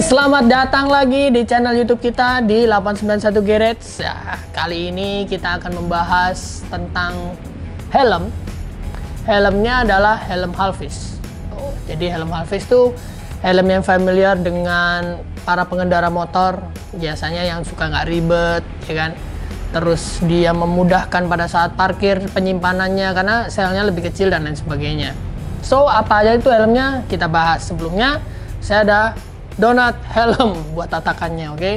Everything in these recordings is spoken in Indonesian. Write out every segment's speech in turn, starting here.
Selamat datang lagi di channel YouTube kita di 891 Garage. Ya, kali ini kita akan membahas tentang helm. Helmnya adalah helm Halvis. Jadi helm Halvis itu helm yang familiar dengan para pengendara motor, biasanya yang suka nggak ribet, ya kan? Terus dia memudahkan pada saat parkir, penyimpanannya karena selnya lebih kecil dan lain sebagainya. So, apa aja itu helmnya kita bahas. Sebelumnya saya ada donat helm buat tatakannya, oke?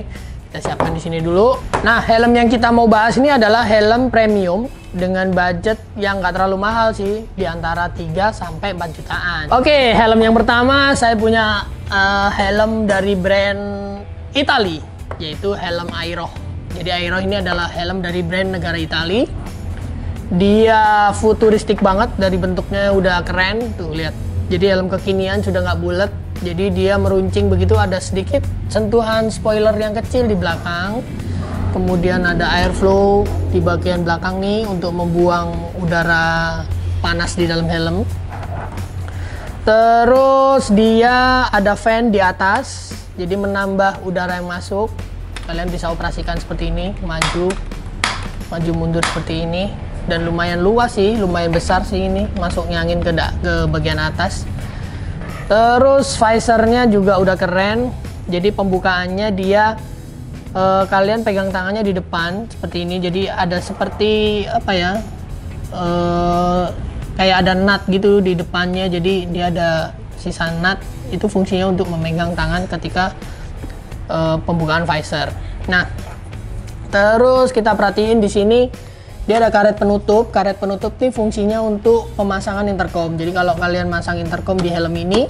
Kita siapkan di sini dulu. Nah, helm yang kita mau bahas ini adalah helm premium dengan budget yang nggak terlalu mahal sih, di antara 3 sampai 4 jutaan. Oke, helm yang pertama saya punya helm dari brand Italia, yaitu helm Aero. Jadi Aero ini adalah helm dari brand negara Italia. Dia futuristik banget, dari bentuknya udah keren tuh, lihat. Jadi helm kekinian, sudah nggak bulat. Jadi dia meruncing begitu, ada sedikit sentuhan spoiler yang kecil di belakang. Kemudian ada airflow di bagian belakang nih untuk membuang udara panas di dalam helm. Terus dia ada fan di atas, jadi menambah udara yang masuk. Kalian bisa operasikan seperti ini, maju mundur seperti ini. Dan lumayan luas sih, lumayan besar sih ini, masuknya angin ke bagian atas. Terus visornya juga udah keren. Jadi pembukaannya dia kalian pegang tangannya di depan seperti ini. Jadi ada seperti apa ya, kayak ada nut gitu di depannya. Jadi dia ada sisa nut, itu fungsinya untuk memegang tangan ketika pembukaan visor. Nah, terus kita perhatiin di sini dia ada karet penutup. Karet penutup ini fungsinya untuk pemasangan intercom. Jadi kalau kalian masang intercom di helm ini,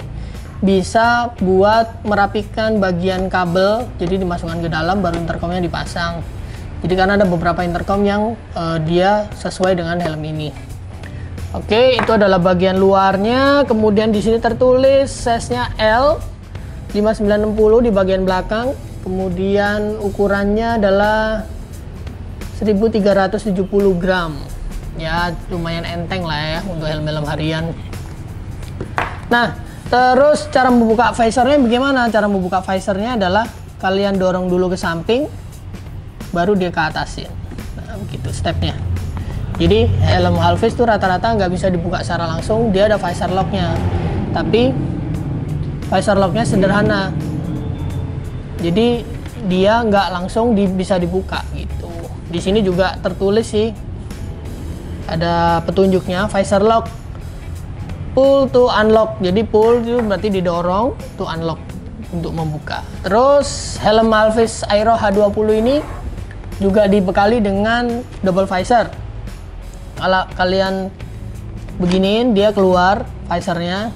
bisa buat merapikan bagian kabel, jadi dimasukkan ke dalam baru intercomnya dipasang. Jadi karena ada beberapa intercom yang dia sesuai dengan helm ini. Oke, itu adalah bagian luarnya. Kemudian di sini tertulis size-nya L 5960 di bagian belakang. Kemudian ukurannya adalah 1370 gram. Ya, lumayan enteng lah ya untuk helm-helm harian. Nah, terus cara membuka visornya bagaimana? Cara membuka visornya adalah kalian dorong dulu ke samping, baru dia ke atasin. Nah, begitu stepnya. Jadi helm Halvis itu rata-rata nggak bisa dibuka secara langsung, dia ada visor locknya. Tapi visor locknya sederhana. Jadi dia nggak langsung bisa dibuka gitu. Di sini juga tertulis sih, ada petunjuknya, visor lock, pull to unlock. Jadi pull itu berarti didorong, to unlock untuk membuka. Terus helm Halvis Aero H20 ini juga dibekali dengan double visor. Kalau kalian beginiin, dia keluar visornya,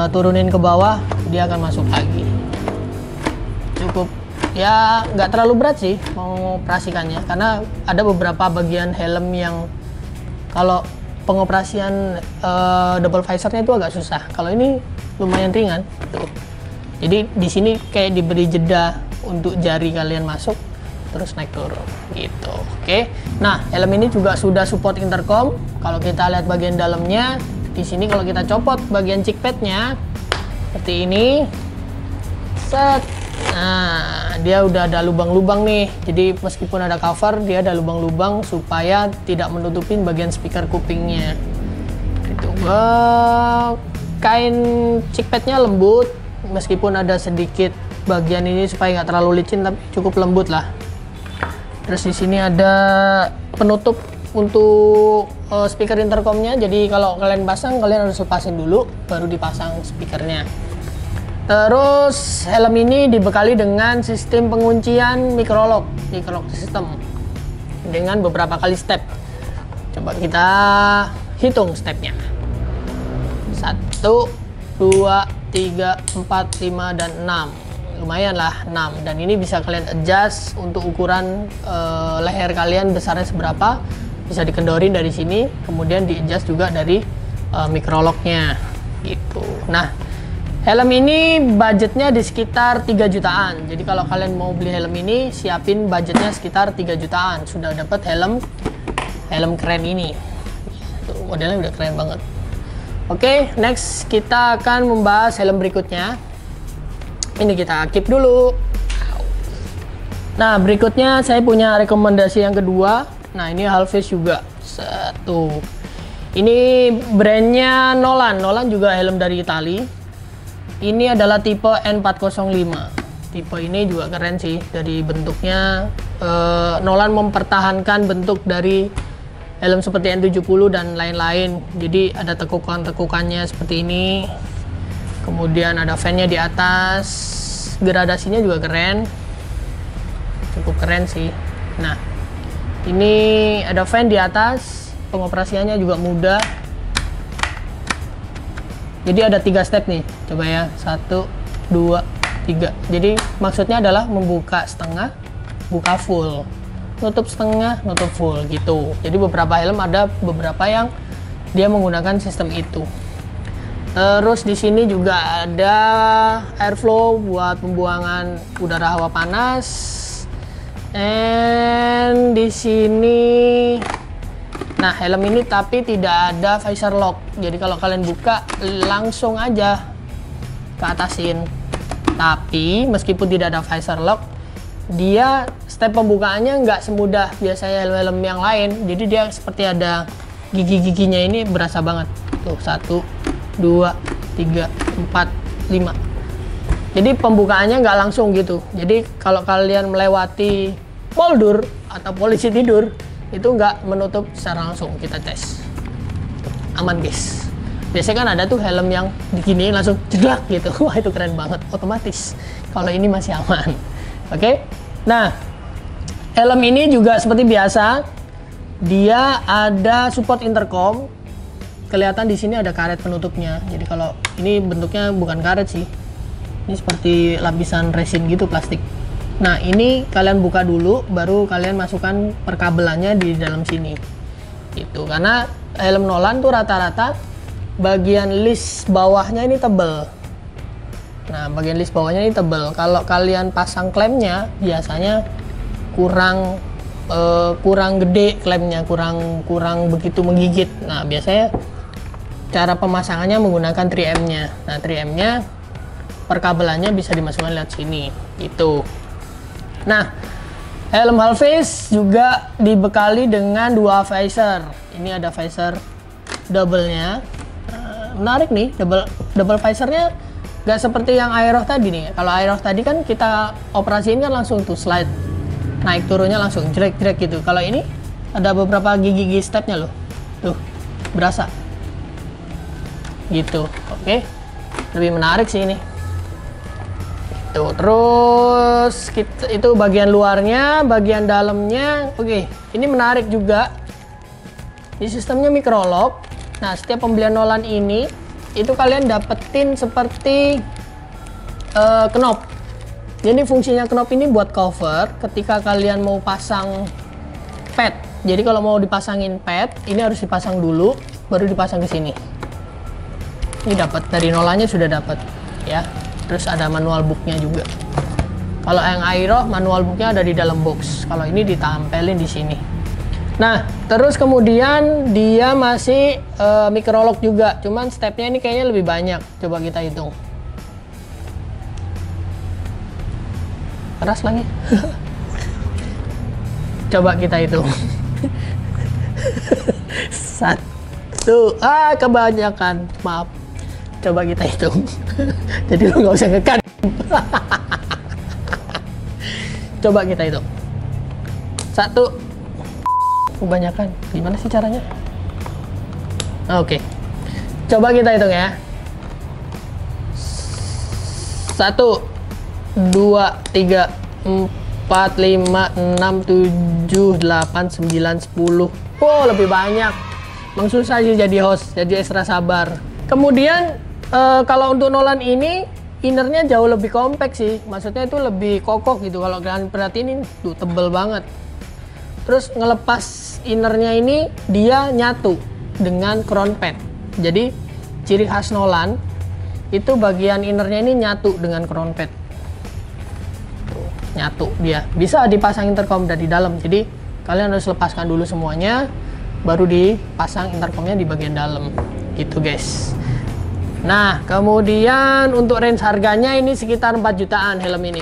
turunin ke bawah, dia akan masuk lagi. Cukup ya, nggak terlalu berat sih mengoperasikannya, karena ada beberapa bagian helm yang kalau pengoperasian double visornya itu agak susah. Kalau ini lumayan ringan tuh. Jadi di sini kayak diberi jeda untuk jari kalian masuk terus naik turun gitu. Oke. Nah, helm ini juga sudah support intercom. Kalau kita lihat bagian dalamnya, di sini kalau kita copot bagian cheek padnya seperti ini, set. Nah, dia udah ada lubang-lubang nih. Jadi meskipun ada cover, dia ada lubang-lubang supaya tidak menutupin bagian speaker kupingnya. Itu kain cheek padnya lembut, meskipun ada sedikit bagian ini supaya nggak terlalu licin, tapi cukup lembut lah. Terus di sini ada penutup untuk speaker intercomnya. Jadi kalau kalian pasang, kalian harus lepasin dulu, baru dipasang speakernya. Terus helm ini dibekali dengan sistem penguncian microlock system dengan beberapa kali step. Coba kita hitung stepnya. 1, 2, 3, 4, 5, dan 6. Lumayan lah 6. Dan ini bisa kalian adjust untuk ukuran leher kalian besarnya seberapa. Bisa dikendorin dari sini, kemudian di adjust juga dari microlocknya gitu. Nah, helm ini budgetnya di sekitar 3 jutaan. Jadi kalau kalian mau beli helm ini, siapin budgetnya sekitar 3 jutaan. Sudah dapat helm keren ini. Tuh, modelnya udah keren banget. Oke, next kita akan membahas helm berikutnya. Ini kita keep dulu. Nah, berikutnya saya punya rekomendasi yang kedua. Nah, ini Halfis juga. Satu. Ini brandnya Nolan. Nolan juga helm dari Itali. Ini adalah tipe N405. Tipe ini juga keren sih dari bentuknya. Nolan mempertahankan bentuk dari helm seperti N70 dan lain-lain. Jadi ada tekukan-tekukannya seperti ini. Kemudian ada fan-nya di atas. Gradasinya juga keren. Cukup keren sih. Nah, ini ada fan di atas. Pengoperasiannya juga mudah. Jadi ada 3 step nih. Coba ya. 1, 2, 3. Jadi maksudnya adalah membuka setengah, buka full. Nutup setengah, nutup full gitu. Jadi beberapa helm ada beberapa yang dia menggunakan sistem itu. Terus di sini juga ada airflow buat pembuangan udara hawa panas. And di sini, nah helm ini tapi tidak ada visor lock. Jadi kalau kalian buka langsung aja ke atasin. Tapi meskipun tidak ada visor lock, dia step pembukaannya nggak semudah biasanya helm-helm yang lain. Jadi dia seperti ada gigi-giginya, ini berasa banget. Tuh 1, 2, 3, 4, 5. Jadi pembukaannya nggak langsung gitu. Jadi kalau kalian melewati poldur atau polisi tidur, itu nggak menutup secara langsung. Kita tes. Aman guys. Biasanya kan ada tuh helm yang diginiin langsung jeglak gitu. Wah itu keren banget, otomatis. Kalau ini masih aman. Oke. Nah, helm ini juga seperti biasa, dia ada support intercom. Kelihatan di sini ada karet penutupnya. Jadi kalau ini bentuknya bukan karet sih. Ini seperti lapisan resin gitu, plastik. Nah, ini kalian buka dulu, baru kalian masukkan perkabelannya di dalam sini. Gitu. Karena helm Nolan tuh rata-rata bagian list bawahnya ini tebel. Nah, bagian list bawahnya ini tebel. Kalau kalian pasang klemnya, biasanya kurang gede klemnya, kurang begitu menggigit. Nah, biasanya cara pemasangannya menggunakan 3M-nya. Nah, 3M-nya perkabelannya bisa dimasukkan lewat sini, gitu. Nah, helm Halfis juga dibekali dengan 2 visor. Ini ada visor double-nya. Menarik nih, double visornya nggak seperti yang Aerox tadi nih. Kalau Aerox tadi kan kita operasiin kan langsung tuh slide, naik turunnya langsung jerek-jerek gitu. Kalau ini ada beberapa gigi-gigi stepnya loh, tuh berasa gitu. Oke, lebih menarik sih ini. Tuh, terus itu bagian luarnya, bagian dalamnya. Oke, ini menarik juga. Di sistemnya micro lock. Nah, setiap pembelian Nolan ini itu kalian dapetin seperti knop. Jadi fungsinya knop ini buat cover ketika kalian mau pasang pad. Jadi kalau mau dipasangin pad, ini harus dipasang dulu, baru dipasang ke sini. Ini dapat dari Nolannya sudah dapat, ya. Terus ada manual booknya juga. Kalau yang Aerox manual booknya ada di dalam box. Kalau ini ditampelin di sini. Nah, terus kemudian dia masih micro lock juga, cuman stepnya ini kayaknya lebih banyak. Coba kita hitung. Keras lagi. Coba kita hitung. 1. Kebanyakan. Maaf. Coba kita hitung. Jadi lu nggak usah ngekan. Coba kita hitung. 1. Kebanyakan. Gimana sih caranya? Oke. Coba kita hitung ya. 1, 2, 3, 4, 5, 6, 7, 8, 9, 10. Oh, lebih banyak. Emang susah sih jadi host, jadi extra sabar. Kemudian kalau untuk Nolan ini innernya jauh lebih kompak sih. Maksudnya itu lebih kokoh gitu. Kalau kalian perhatiin ini tuh tebel banget. Terus ngelepas innernya ini dia nyatu dengan crown pad. Jadi ciri khas Nolan itu bagian innernya ini nyatu dengan crown pad. Tuh, nyatu dia. Bisa dipasang intercom dari dalam. Jadi kalian harus lepaskan dulu semuanya, baru dipasang intercomnya di bagian dalam. Gitu guys. Nah, kemudian untuk range harganya ini sekitar 4 jutaan helm ini.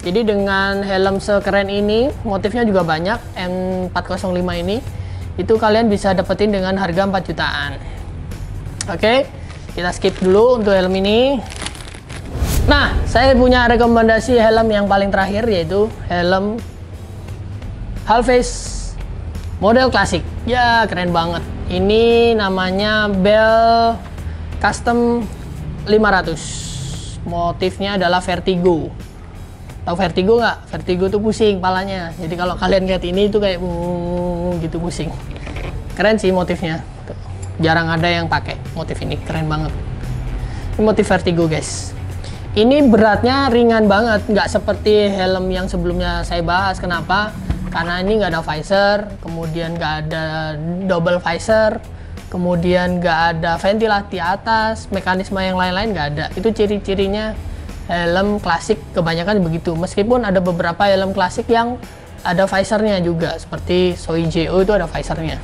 Jadi dengan helm sekeren ini, motifnya juga banyak, M405 ini, itu kalian bisa dapetin dengan harga 4 jutaan. Oke, kita skip dulu untuk helm ini. Nah, saya punya rekomendasi helm yang paling terakhir, yaitu helm Half-Face model klasik. Ya, keren banget. Ini namanya Bell Custom 500. Motifnya adalah Vertigo. Tahu Vertigo nggak? Vertigo tuh pusing palanya. Jadi kalau kalian lihat ini tuh kayak gitu pusing. Keren sih motifnya. Tuh. Jarang ada yang pakai motif ini. Keren banget. Ini motif Vertigo, guys. Ini beratnya ringan banget. Nggak seperti helm yang sebelumnya saya bahas. Kenapa? Karena ini nggak ada visor. Kemudian nggak ada double visor. Kemudian nggak ada ventilasi atas, mekanisme yang lain-lain nggak ada. Itu ciri-cirinya helm klasik kebanyakan begitu. Meskipun ada beberapa helm klasik yang ada visornya juga, seperti Soijo itu ada visornya.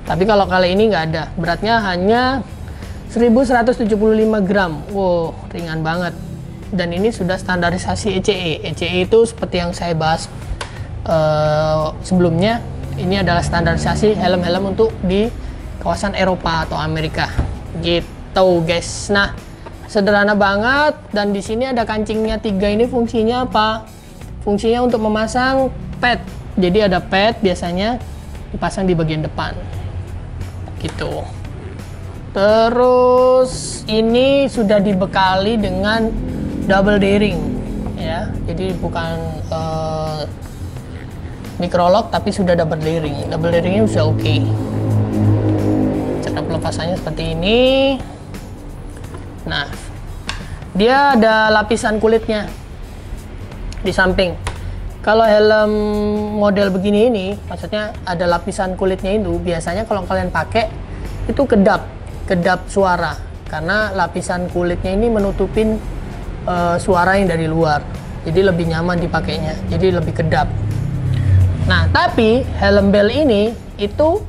Tapi kalau kali ini nggak ada. Beratnya hanya 1175 gram. Wow, ringan banget. Dan ini sudah standarisasi ECE. ECE itu seperti yang saya bahas sebelumnya. Ini adalah standarisasi helm-helm untuk di kawasan Eropa atau Amerika gitu, guys. Nah, sederhana banget, dan di sini ada kancingnya 3. Ini fungsinya apa? Fungsinya untuk memasang pad. Jadi ada pad biasanya dipasang di bagian depan gitu. Terus ini sudah dibekali dengan double D-ring ya. Jadi bukan microlock tapi sudah double D-ring. Double D-ringnya sudah oke. Cara pelepasannya seperti ini. Nah, dia ada lapisan kulitnya di samping. Kalau helm model begini ini, maksudnya ada lapisan kulitnya itu, biasanya kalau kalian pakai itu kedap suara, karena lapisan kulitnya ini menutupin suara yang dari luar. Jadi lebih nyaman dipakainya, jadi lebih kedap. Nah, tapi helm Bell ini itu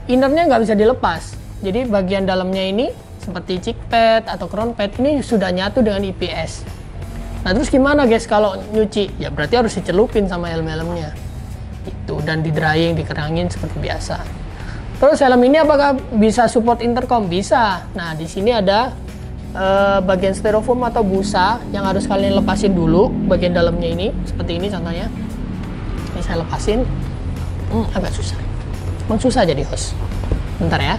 innernya nggak bisa dilepas. Jadi bagian dalamnya ini seperti cheek pad atau crown pad ini sudah nyatu dengan IPS. Nah, terus gimana guys kalau nyuci? Ya berarti harus dicelupin sama helm-helmnya. Itu, dan di drying, dikerangin seperti biasa. Terus helm ini apakah bisa support intercom? Bisa. Nah, di sini ada bagian styrofoam atau busa yang harus kalian lepasin dulu bagian dalamnya ini, seperti ini contohnya. Ini saya lepasin. Agak susah. Emang susah jadi host. Bentar ya.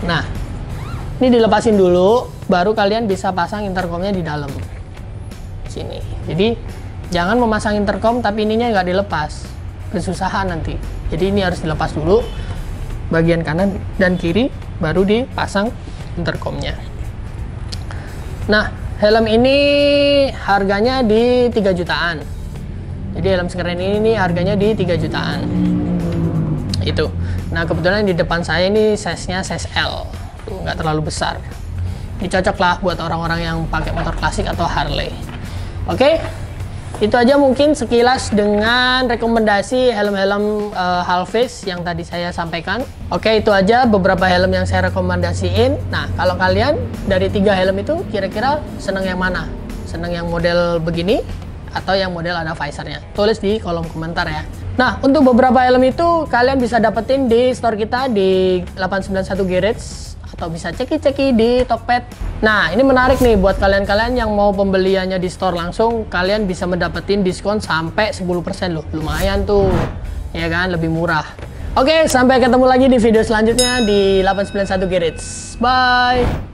Nah, ini dilepasin dulu, baru kalian bisa pasang intercomnya di dalam sini. Jadi jangan memasang intercom tapi ininya nggak dilepas, kesusahan nanti. Jadi ini harus dilepas dulu bagian kanan dan kiri, baru dipasang intercomnya. Nah, helm ini harganya di 3 jutaan. Jadi helm sekeren ini harganya di 3 jutaan. Itu. Nah, kebetulan di depan saya ini size-nya size L. Tuh, nggak terlalu besar. Ini cocok lah buat orang-orang yang pakai motor klasik atau Harley. Oke. Itu aja mungkin sekilas dengan rekomendasi helm-helm Half-Face yang tadi saya sampaikan. Oke, itu aja beberapa helm yang saya rekomendasiin. Nah, kalau kalian dari 3 helm itu kira-kira seneng yang mana? Seneng yang model begini atau yang model ada visornya? Tulis di kolom komentar ya. Nah, untuk beberapa helm itu kalian bisa dapetin di store kita di 891 Garage atau bisa ceki-ceki di Tokped. Nah, ini menarik nih buat kalian-kalian yang mau pembeliannya di store langsung, kalian bisa mendapetin diskon sampai 10% loh. Lumayan tuh. Ya kan, lebih murah. Oke, sampai ketemu lagi di video selanjutnya di 891 Garage. Bye.